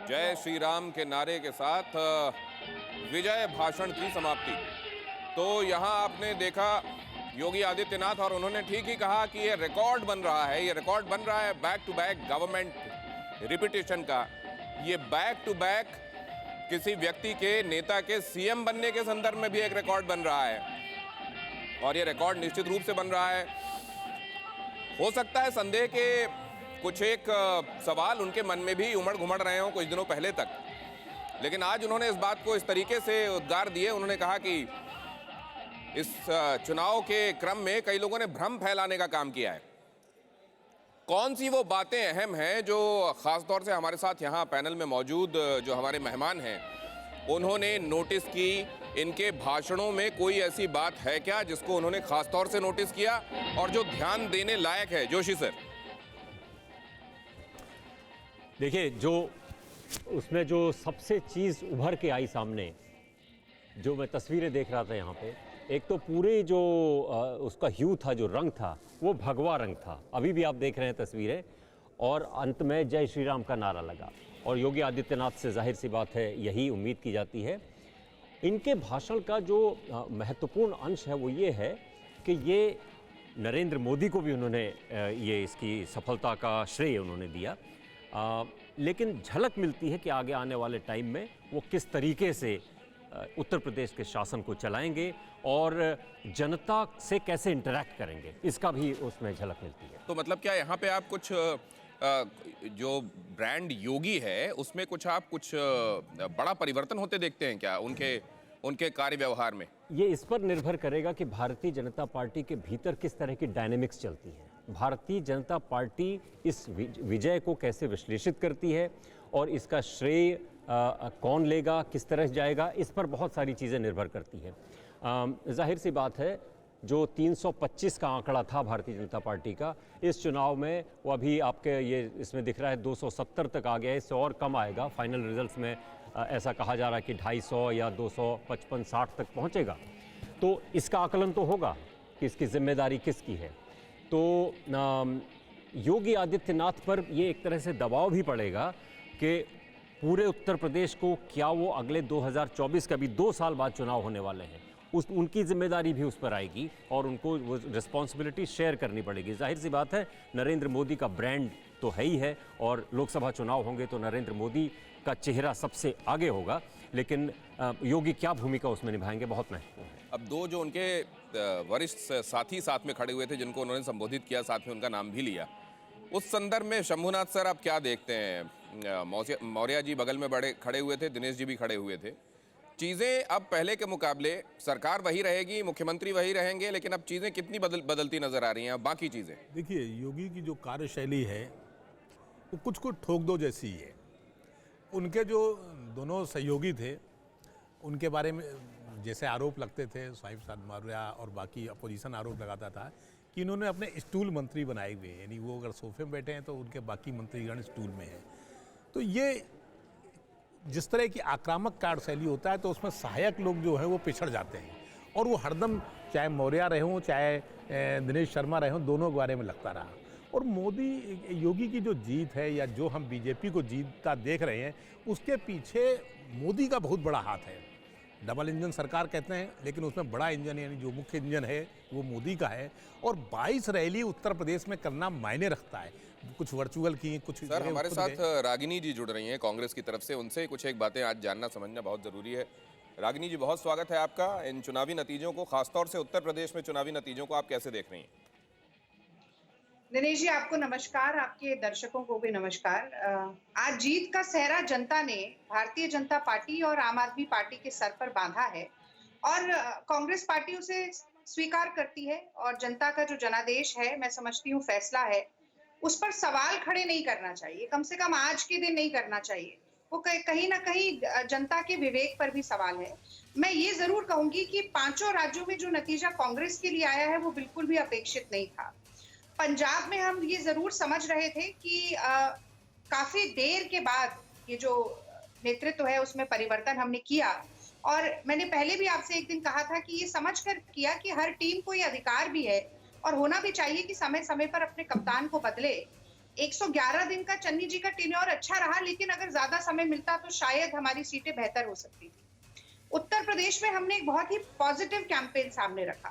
जय श्री राम के नारे के साथ विजय भाषण की समाप्ति। तो यहाँ आपने देखा योगी आदित्यनाथ, और उन्होंने ठीक ही कहा कि ये रिकॉर्ड बन रहा है, ये रिकॉर्ड बन रहा है back to back government repetition का। ये बैक टू बैक किसी व्यक्ति के, नेता के सीएम बनने के संदर्भ में भी एक रिकॉर्ड बन रहा है, और ये रिकॉर्ड निश्चित रूप से बन रहा है। हो सकता है संदेह के कुछ एक सवाल उनके मन में भी उमड़ घुमड़ रहे हों कुछ दिनों पहले तक, लेकिन आज उन्होंने इस बात को इस तरीके से उद्गार दिए। उन्होंने कहा कि इस चुनाव के क्रम में कई लोगों ने भ्रम फैलाने का काम किया है। कौन सी वो बातें अहम हैं जो खासतौर से हमारे साथ यहाँ पैनल में मौजूद जो हमारे मेहमान हैं उन्होंने नोटिस की? इनके भाषणों में कोई ऐसी बात है क्या जिसको उन्होंने खासतौर से नोटिस किया और जो ध्यान देने लायक है? जोशी सर। देखिए, जो उसमें जो सबसे चीज़ उभर के आई सामने, जो मैं तस्वीरें देख रहा था यहाँ पे, एक तो पूरे जो उसका ह्यू था, जो रंग था, वो भगवा रंग था। अभी भी आप देख रहे हैं तस्वीरें। और अंत में जय श्री राम का नारा लगा, और योगी आदित्यनाथ से जाहिर सी बात है यही उम्मीद की जाती है। इनके भाषण का जो महत्वपूर्ण अंश है वो ये है कि ये नरेंद्र मोदी को भी उन्होंने ये इसकी सफलता का श्रेय उन्होंने दिया। लेकिन झलक मिलती है कि आगे आने वाले टाइम में वो किस तरीके से उत्तर प्रदेश के शासन को चलाएंगे और जनता से कैसे इंटरैक्ट करेंगे, इसका भी उसमें झलक मिलती है। तो मतलब क्या यहाँ पे आप कुछ जो ब्रांड योगी है उसमें कुछ बड़ा परिवर्तन होते देखते हैं क्या उनके कार्य व्यवहार में? ये इस पर निर्भर करेगा कि भारतीय जनता पार्टी के भीतर किस तरह की डायनेमिक्स चलती है। भारतीय जनता पार्टी इस विजय को कैसे विश्लेषित करती है और इसका श्रेय कौन लेगा, किस तरह जाएगा, इस पर बहुत सारी चीज़ें निर्भर करती हैं। जाहिर सी बात है, जो 325 का आंकड़ा था भारतीय जनता पार्टी का इस चुनाव में, वो अभी आपके ये इसमें दिख रहा है 270 तक आ गया है। इससे और कम आएगा। फाइनल रिजल्ट्स में ऐसा कहा जा रहा है कि 250 या 255-60 तक पहुंचेगा। तो इसका आकलन तो होगा कि इसकी जिम्मेदारी किसकी है। तो योगी आदित्यनाथ पर ये एक तरह से दबाव भी पड़ेगा कि पूरे उत्तर प्रदेश को क्या वो अगले 2024 का भी 2 साल बाद चुनाव होने वाले हैं, उनकी जिम्मेदारी भी उस पर आएगी और उनको वो रिस्पॉन्सिबिलिटी शेयर करनी पड़ेगी। जाहिर सी बात है, नरेंद्र मोदी का ब्रांड तो है ही है, और लोकसभा चुनाव होंगे तो नरेंद्र मोदी का चेहरा सबसे आगे होगा, लेकिन योगी क्या भूमिका उसमें निभाएंगे बहुत महत्वपूर्ण है। अब दो जो उनके वरिष्ठ साथी साथ में खड़े हुए थे, जिनको उन्होंने संबोधित किया, साथ में उनका नाम भी लिया, उस संदर्भ में शंभुनाथ सर आप क्या देखते हैं? मौर्य जी बगल में खड़े हुए थे, दिनेश जी भी खड़े हुए थे। चीज़ें अब पहले के मुकाबले, सरकार वही रहेगी, मुख्यमंत्री वही रहेंगे, लेकिन अब चीज़ें कितनी बदलती नजर आ रही हैं? अब बाकी चीज़ें देखिए, योगी की जो कार्यशैली है वो कुछ ठोक दो जैसी ही है। उनके जो दोनों सहयोगी थे उनके बारे में जैसे आरोप लगते थे, साहिब साद मौर्य और बाकी अपोजिशन आरोप लगाता था कि इन्होंने अपने स्टूल मंत्री बनाए हुए हैं, यानी वो अगर सोफे में बैठे हैं तो उनके बाकी मंत्रीगण स्टूल में हैं। तो ये जिस तरह की आक्रामक कार्यशैली होता है तो उसमें सहायक लोग जो हैं वो पिछड़ जाते हैं, और वो हरदम, चाहे मौर्य रहे हों चाहे दिनेश शर्मा रहे हों, दोनों के बारे में लगता रहा। और योगी की जो जीत है, या जो हम बीजेपी को जीतता देख रहे हैं, उसके पीछे मोदी का बहुत बड़ा हाथ है। डबल इंजन सरकार कहते हैं, लेकिन उसमें बड़ा इंजन, यानी जो मुख्य इंजन है वो मोदी का है। और 22 रैली उत्तर प्रदेश में करना मायने रखता है। कुछ वर्चुअल की, कुछ सर हमारे साथ रागिनी जी जुड़ रही हैं कांग्रेस की तरफ से, उनसे कुछ एक बातें आज जानना समझना बहुत ज़रूरी है। रागिनी जी, बहुत स्वागत है आपका। इन चुनावी नतीजों को, खासतौर से उत्तर प्रदेश में चुनावी नतीजों को आप कैसे देख रही हैं? दिनेश जी, आपको नमस्कार, आपके दर्शकों को भी नमस्कार। आज जीत का सेहरा जनता ने भारतीय जनता पार्टी और आम आदमी पार्टी के सर पर बांधा है, और कांग्रेस पार्टी उसे स्वीकार करती है। और जनता का जो जनादेश है, मैं समझती हूँ फैसला है, उस पर सवाल खड़े नहीं करना चाहिए, कम से कम आज के दिन नहीं करना चाहिए। वो कहीं ना कहीं जनता के विवेक पर भी सवाल है। मैं ये जरूर कहूंगी कि 5 राज्यों में जो नतीजा कांग्रेस के लिए आया है वो बिल्कुल भी अपेक्षित नहीं था। पंजाब में हम ये जरूर समझ रहे थे कि काफी देर के बाद ये जो नेतृत्व है उसमें परिवर्तन हमने किया, और मैंने पहले भी आपसे एक दिन कहा था कि ये समझकर किया कि हर टीम को ये अधिकार भी है और होना भी चाहिए कि समय समय पर अपने कप्तान को बदले। 111 दिन का चन्नी जी का टेन्योर अच्छा रहा, लेकिन अगर ज्यादा समय मिलता तो शायद हमारी सीटें बेहतर हो सकती थी। उत्तर प्रदेश में हमने एक बहुत ही पॉजिटिव कैंपेन सामने रखा,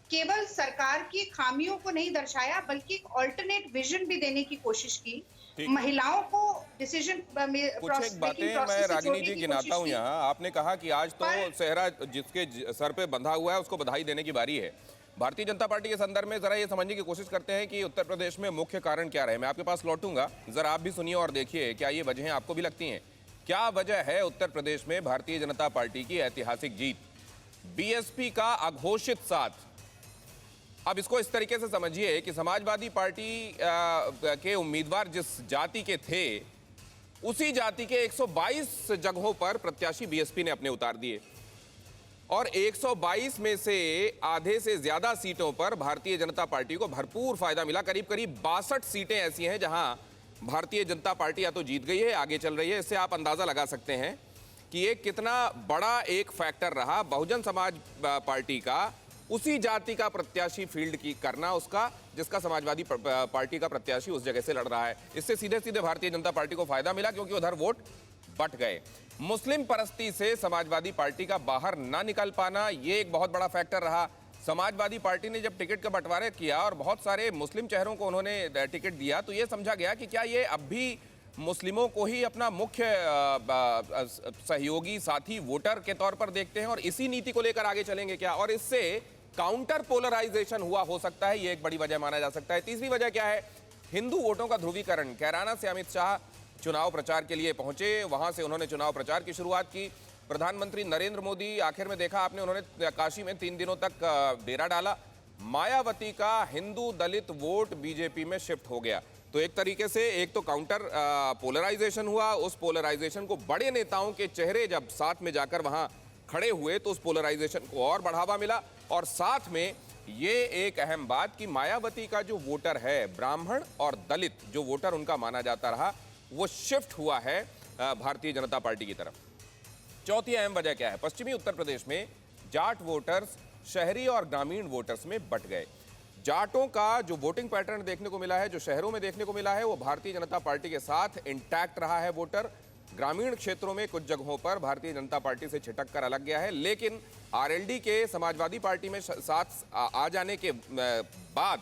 केवल सरकार की खामियों को नहीं दर्शाया बल्कि एक ऑल्टरनेट विजन भी देने की कोशिश की। महिलाओं को डिसीजन कुछ एक बातें मैं रागिनी जी गिनाता हूं यहाँ। आपने कहा कि आज तो सेहरा जिसके सर पे बंधा हुआ है उसको बधाई देने की बारी है। भारतीय जनता पार्टी के संदर्भ में जरा ये समझने की कोशिश करते हैं कि उत्तर प्रदेश में मुख्य कारण क्या रहे। मैं आपके पास लौटूंगा, जरा आप भी सुनिए और देखिए क्या ये वजहें आपको भी लगती हैं। क्या वजह है उत्तर प्रदेश में भारतीय जनता पार्टी की ऐतिहासिक जीत? बीएसपी का अघोषित साथ। अब इसको इस तरीके से समझिए कि समाजवादी पार्टी के उम्मीदवार जिस जाति के थे उसी जाति के 122 जगहों पर प्रत्याशी बीएसपी ने अपने उतार दिए और 122 में से आधे से ज्यादा सीटों पर भारतीय जनता पार्टी को भरपूर फायदा मिला। करीब करीब 62 सीटें ऐसी हैं जहां भारतीय जनता पार्टी या तो जीत गई है, आगे चल रही है। इससे आप अंदाजा लगा सकते हैं कि ये कितना बड़ा एक फैक्टर रहा बहुजन समाज पार्टी का उसी जाति का प्रत्याशी फील्ड की करना उसका जिसका समाजवादी पार्टी का प्रत्याशी उस जगह से लड़ रहा है। इससे सीधे सीधे भारतीय जनता पार्टी को फायदा मिला क्योंकि उधर वोट बट गए। मुस्लिम परस्ती से समाजवादी पार्टी का बाहर ना निकल पाना ये एक बहुत बड़ा फैक्टर रहा। समाजवादी पार्टी ने जब टिकट का बंटवारा किया और बहुत सारे मुस्लिम चेहरों को उन्होंने टिकट दिया तो ये समझा गया कि क्या ये अब भी मुस्लिमों को ही अपना मुख्य सहयोगी साथी वोटर के तौर पर देखते हैं और इसी नीति को लेकर आगे चलेंगे क्या, और इससे काउंटर पोलराइजेशन हुआ हो सकता है, ये एक बड़ी वजह माना जा सकता है। तीसरी वजह क्या है? हिंदू वोटों का ध्रुवीकरण। कैराना से अमित शाह चुनाव प्रचार के लिए पहुंचे, वहां से उन्होंने चुनाव प्रचार की शुरुआत की। प्रधानमंत्री नरेंद्र मोदी आखिर में देखा आपने उन्होंने काशी में 3 दिनों तक डेरा डाला। मायावती का हिंदू दलित वोट बीजेपी में शिफ्ट हो गया। तो एक तरीके से एक तो काउंटर पोलराइजेशन हुआ, उस पोलराइजेशन को बड़े नेताओं के चेहरे जब साथ में जाकर वहां खड़े हुए तो उस पोलराइजेशन को और बढ़ावा मिला। और साथ में ये एक अहम बात कि मायावती का जो वोटर है ब्राह्मण और दलित जो वोटर उनका माना जाता रहा वो शिफ्ट हुआ है भारतीय जनता पार्टी की तरफ। चौथी अहम वजह क्या है? पश्चिमी उत्तर प्रदेश में जाट वोटर्स शहरी और ग्रामीण वोटर्स में बंट गए। जाटों का जो वोटिंग पैटर्न देखने को मिला है, जो शहरों में देखने को मिला है, वो भारतीय जनता पार्टी के साथ इंटैक्ट रहा है वोटर। ग्रामीण क्षेत्रों में कुछ जगहों पर भारतीय जनता पार्टी से छिटक कर अलग गया है, लेकिन आरएलडी के समाजवादी पार्टी में साथ आ जाने के बाद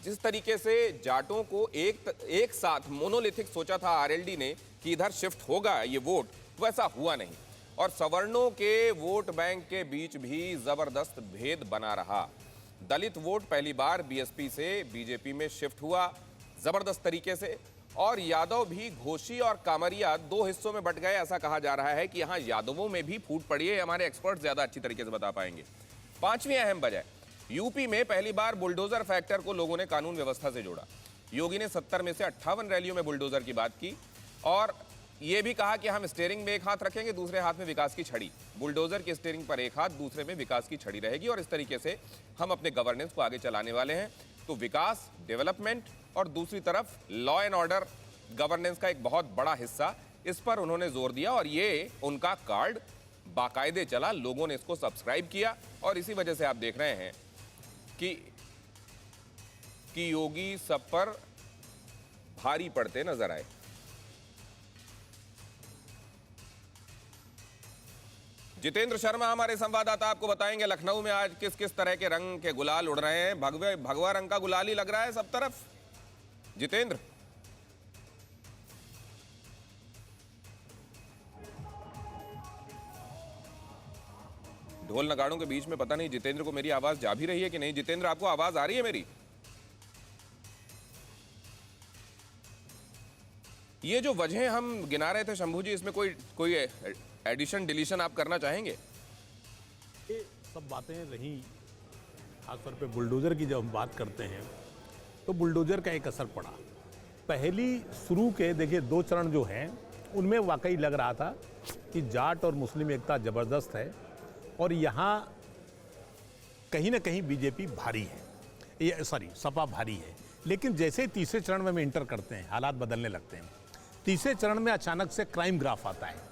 जिस तरीके से जाटों को एक साथ मोनोलिथिक सोचा था आरएलडी ने कि इधर शिफ्ट होगा ये वोट, वैसा हुआ नहीं। और सवर्णों के वोट बैंक के बीच भी जबरदस्त भेद बना रहा। दलित वोट पहली बार बीएसपी से बीजेपी में शिफ्ट हुआ जबरदस्त तरीके से, और यादव भी घोषी और कामरिया 2 हिस्सों में बट गए। ऐसा कहा जा रहा है कि यहाँ यादवों में भी फूट पड़ी है। हमारे एक्सपर्ट ज्यादा अच्छी तरीके से बता पाएंगे। पांचवी अहम वजह, यूपी में पहली बार बुलडोजर फैक्टर को लोगों ने कानून व्यवस्था से जोड़ा। योगी ने 70 में से 58 रैलियों में बुलडोजर की बात की और यह भी कहा कि हम स्टीयरिंग में एक हाथ रखेंगे, दूसरे हाथ में विकास की छड़ी। बुलडोजर की स्टीयरिंग पर एक हाथ, दूसरे में विकास की छड़ी रहेगी और इस तरीके से हम अपने गवर्नेंस को आगे चलाने वाले हैं। तो विकास, डेवलपमेंट और दूसरी तरफ लॉ एंड ऑर्डर गवर्नेंस का एक बहुत बड़ा हिस्सा, इस पर उन्होंने जोर दिया और ये उनका कार्ड बाकायदे चला। लोगों ने इसको सब्सक्राइब किया और इसी वजह से आप देख रहे हैं कि योगी सब पर भारी पड़ते नजर आए। जितेंद्र शर्मा हमारे संवाददाता आपको बताएंगे लखनऊ में आज किस किस तरह के रंग के गुलाल उड़ रहे हैं। भगवा रंग का गुलाल ही लग रहा है सब तरफ। जितेंद्र, ढोल नगाड़ों के बीच में पता नहीं जितेंद्र को मेरी आवाज जा भी रही है कि नहीं। जितेंद्र, आपको आवाज आ रही है मेरी? ये जो वजह हम गिना रहे थे शंभू जी, इसमें कोई एडिशन डिलीशन आप करना चाहेंगे? ये सब बातें रही, खासतौर पे बुलडोजर की जब हम बात करते हैं तो बुलडोजर का एक असर पड़ा। पहली शुरू के देखिए 2 चरण जो हैं उनमें वाकई लग रहा था कि जाट और मुस्लिम एकता ज़बरदस्त है और यहाँ कहीं ना कहीं बीजेपी भारी है, ये सपा भारी है। लेकिन जैसे तीसरे चरण में हम इंटर करते हैं हालात बदलने लगते हैं। तीसरे चरण में अचानक से क्राइम ग्राफ आता है।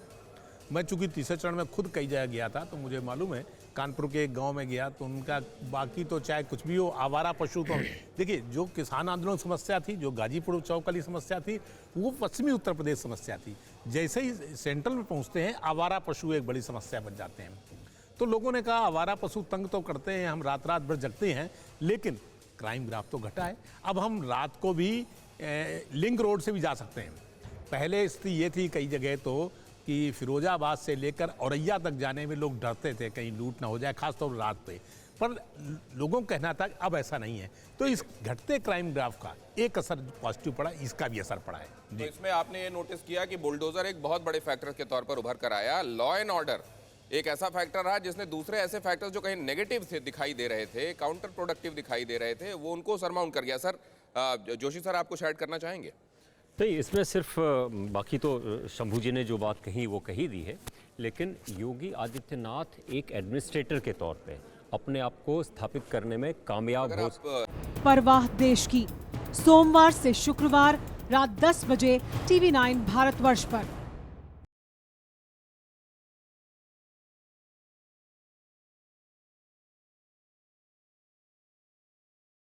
मैं चूंकि तीसरे चरण में खुद कई जगह गया था तो मुझे मालूम है कानपुर के एक गांव में गया तो उनका बाकी तो चाहे कुछ भी हो, आवारा पशु तो देखिए, जो किसान आंदोलन की समस्या थी, जो गाजीपुर चौक वाली समस्या थी, वो पश्चिमी उत्तर प्रदेश समस्या थी। जैसे ही सेंट्रल में पहुंचते हैं, आवारा पशु एक बड़ी समस्या बन जाते हैं। तो लोगों ने कहा आवारा पशु तंग तो करते हैं, हम रात रात भर जगते हैं, लेकिन क्राइम ग्राफ तो घटा है। अब हम रात को भी लिंक रोड से भी जा सकते हैं। पहले स्थिति ये थी कई जगह तो कि फिरोजाबाद से लेकर औरैया तक जाने में लोग डरते थे कहीं लूट ना हो जाए, खासतौर रात पे। पर लोगों का कहना था कि अब ऐसा नहीं है। तो इस घटते क्राइम ग्राफ का एक असर पॉजिटिव पड़ा, इसका भी असर पड़ा है। तो इसमें आपने ये नोटिस किया कि बुलडोजर एक बहुत बड़े फैक्टर के तौर पर उभर कर आया। लॉ एंड ऑर्डर एक ऐसा फैक्टर रहा जिसने दूसरे ऐसे फैक्टर्स जो कहीं नेगेटिव थे, दिखाई दे रहे थे, काउंटर प्रोडक्टिव दिखाई दे रहे थे, वो उनको सरमाउंट कर गया। सर जोशी सर, आप कुछ ऐड करना चाहेंगे? नहीं, इसमें सिर्फ बाकी तो शंभू जी ने जो बात कही वो कही दी है, लेकिन योगी आदित्यनाथ एक एडमिनिस्ट्रेटर के तौर पे अपने आप को स्थापित करने में कामयाब हो। परवाह देश की, सोमवार से शुक्रवार रात 10 बजे TV9 भारतवर्ष पर।